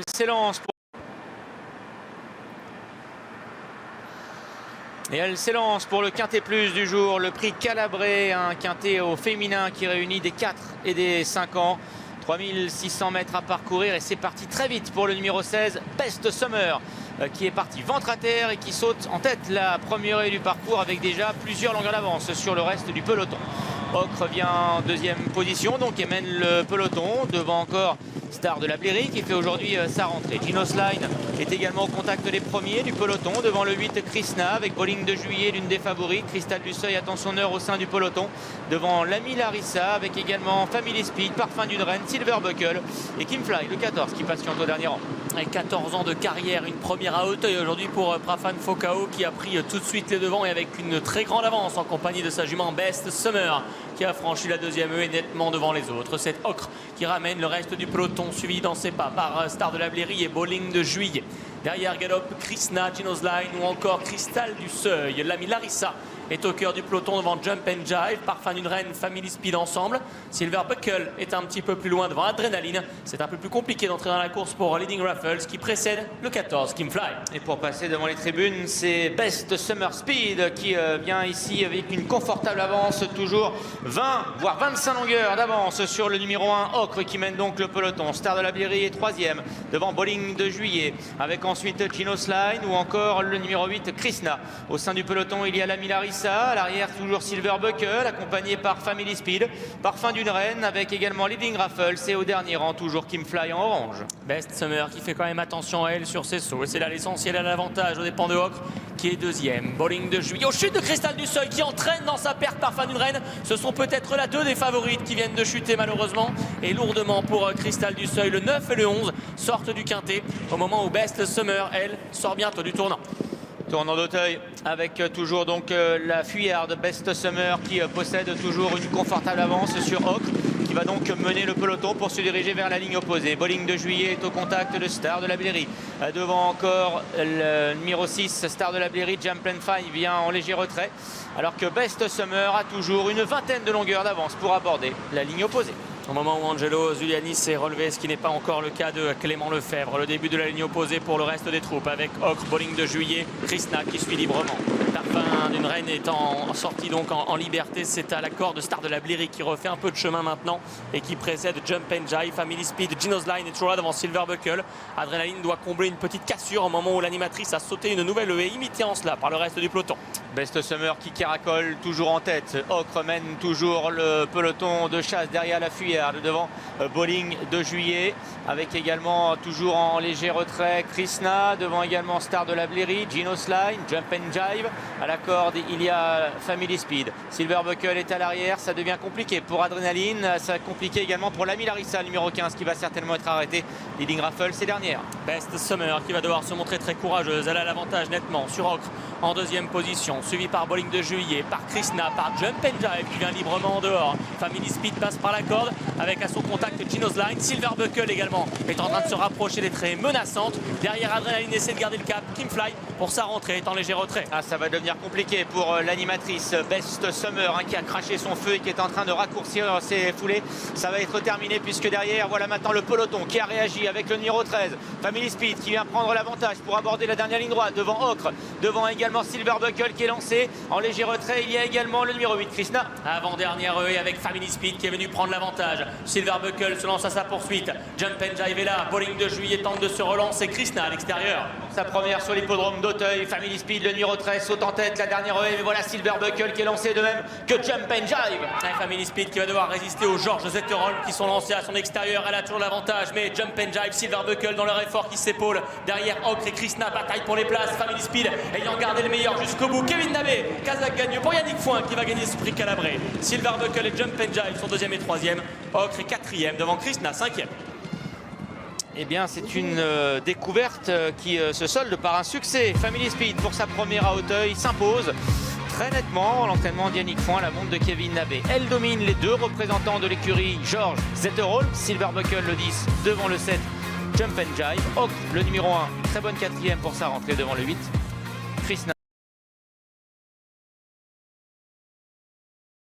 s'élance pour le quintet plus du jour, le prix Calabré, un quintet au féminin qui réunit des 4 et des 5 ans. 3600 mètres à parcourir et c'est parti très vite pour le numéro 16, Best Summer, qui est parti ventre à terre et qui saute en tête la première haie du parcours avec déjà plusieurs longueurs d'avance sur le reste du peloton. Ocre vient en deuxième position donc et mène le peloton devant encore Star de la Bléry qui fait aujourd'hui sa rentrée. Ginos Line est également au contact des premiers du peloton devant le 8 Krishna avec Bowling de Juillet, l'une des favorites. Cristal du Seuil attend son heure au sein du peloton devant l'ami Larissa avec également Family Speed, Parfum d'une Reine, Silver Buckle et Kim Fly, le 14 qui patiente au dernier rang. Avec 14 ans de carrière, une première à Auteuil aujourd'hui pour Prafan Fokao qui a pris tout de suite les devants et avec une très grande avance en compagnie de sa jument Best Summer qui a franchi la deuxième haie nettement devant les autres. C'est Ocre qui ramène le reste du peloton suivi dans ses pas par Star de la Bléry et Bowling de Juillet. Derrière galope Krishna, Ginos Line ou encore Cristal du Seuil. L'ami Larissa est au cœur du peloton devant Jump and Jive, Parfum d'une Reine, Family Speed ensemble. Silver Buckle est un petit peu plus loin devant Adrenaline. C'est un peu plus compliqué d'entrer dans la course pour Leading Raffles qui précède le 14 Kim Fly. Et pour passer devant les tribunes, c'est Best Summer Speed qui vient ici avec une confortable avance, toujours 20 voire 25 longueurs d'avance sur le numéro 1 Ocre qui mène donc le peloton. Star de la Bléry est troisième devant Bowling de Juillet avec ensuite Ginos Line ou encore le numéro 8 Krishna. Au sein du peloton, il y a l'ami Larissa. À l'arrière, toujours Silver Buckle, accompagné par Family Speed, Parfum d'une Reine, avec également Leading Raffles. Et au dernier rang, toujours Kim Fly en orange. Best Summer qui fait quand même attention à elle sur ses sauts. Et c'est là l'essentiel à l'avantage aux dépens de Ocre, qui est deuxième. Bowling de Juillet, au chute de Cristal du Seuil, qui entraîne dans sa perte Parfum d'une Reine. Ce sont peut-être là deux des favorites qui viennent de chuter malheureusement. Et lourdement pour Cristal du Seuil. Le 9 et le 11 sortent du quintet, au moment où Best Summer, elle, sort bientôt du tournant. Tournant d'Auteuil avec toujours donc la fuyarde Best Summer qui possède toujours une confortable avance sur Ocre qui va donc mener le peloton pour se diriger vers la ligne opposée. Bowling de Juillet est au contact de Star de la Bléry. Devant encore le numéro 6 Star de la Bléry, Jump and Fine vient en léger retrait alors que Best Summer a toujours une vingtaine de longueurs d'avance pour aborder la ligne opposée. Au moment où Angelo Zuliani s'est relevé, ce qui n'est pas encore le cas de Clément Lefebvre. Le début de la ligne opposée pour le reste des troupes avec Ocre, Bowling de Juillet, Krishna qui suit librement. Parfum d'une Reine étant sorti donc en liberté, c'est à l'accord de Star de la Bléry qui refait un peu de chemin maintenant et qui précède Jump and Jive, Family Speed, Ginos Line est toujours là devant Silver Buckle. Adrenaline doit combler une petite cassure au moment où l'animatrice a sauté une nouvelle haie imitée en cela par le reste du peloton. Best Summer qui caracole toujours en tête. Ocre mène toujours le peloton de chasse derrière la fuyarde devant Bowling de Juillet avec également toujours en léger retrait Krishna devant également Star de la Bléry, Ginos Line, Jump and Jive. À la corde il y a Family Speed. Silver Buckle est à l'arrière, ça devient compliqué pour Adrenaline, ça va compliqué également pour l'ami Larissa, numéro 15 qui va certainement être arrêté. Leading Raffles c'est dernière. Best Summer qui va devoir se montrer très courageuse, elle a l'avantage nettement sur Ocre en deuxième position, suivi par Bowling de Juillet, par Krishna, par Jump and Jive qui vient librement en dehors. Family Speed passe par la corde avec à son contact Ginos Line. Silver Buckle également est en train de se rapprocher des traits menaçantes. Derrière Adrenaline essaie de garder le cap. Kim Fly pour sa rentrée est en léger retrait. Ah, ça va devenir compliqué pour l'animatrice Best Summer qui a craché son feu et qui est en train de raccourcir ses foulées. Ça va être terminé puisque derrière voilà maintenant le peloton qui a réagi avec le numéro 13 Family Speed qui vient prendre l'avantage pour aborder la dernière ligne droite devant Ocre, devant également Silver Buckle qui est lancé en léger retrait. Il y a également le numéro 8 Krishna. Avant-dernière haie avec Family Speed qui est venu prendre l'avantage. Silver Buckle se lance à sa poursuite. Jump and Jive est là. Bowling de Juillet tente de se relancer. Krishna à l'extérieur. Sa première sur l'hippodrome d'Auteuil. Family Speed, le numéro 13 saute en tête la dernière haie. Mais voilà Silver Buckle qui est lancé de même que Jump and Jive. Et Family Speed qui va devoir résister aux Georges Zetterholm qui sont lancés à son extérieur. Elle a toujours l'avantage. Mais Jump and Jive, Silver Buckle dans leur effort qui s'épaule. Derrière Ocre et Krishna bataille pour les places. Family Speed ayant gardé le meilleur jusqu'au bout. Kevin Nabé, Kazakh gagne pour Yannick Foin qui va gagner ce prix Calabré. Silver Buckle et Jump and Jive sont deuxième et troisième. Ocre est quatrième devant Krishna, cinquième. Eh bien, c'est une découverte qui se solde par un succès. Family Speed, pour sa première à Auteuil, s'impose très nettement. L'entraînement d'Yannick Foin, la montre de Kevin Nabé. Elle domine les deux représentants de l'écurie, Georges Zetterholm, Silver Buckle le 10 devant le 7, Jump and Jive. Ocre, le numéro 1, très bonne quatrième pour sa rentrée devant le 8, Krishna.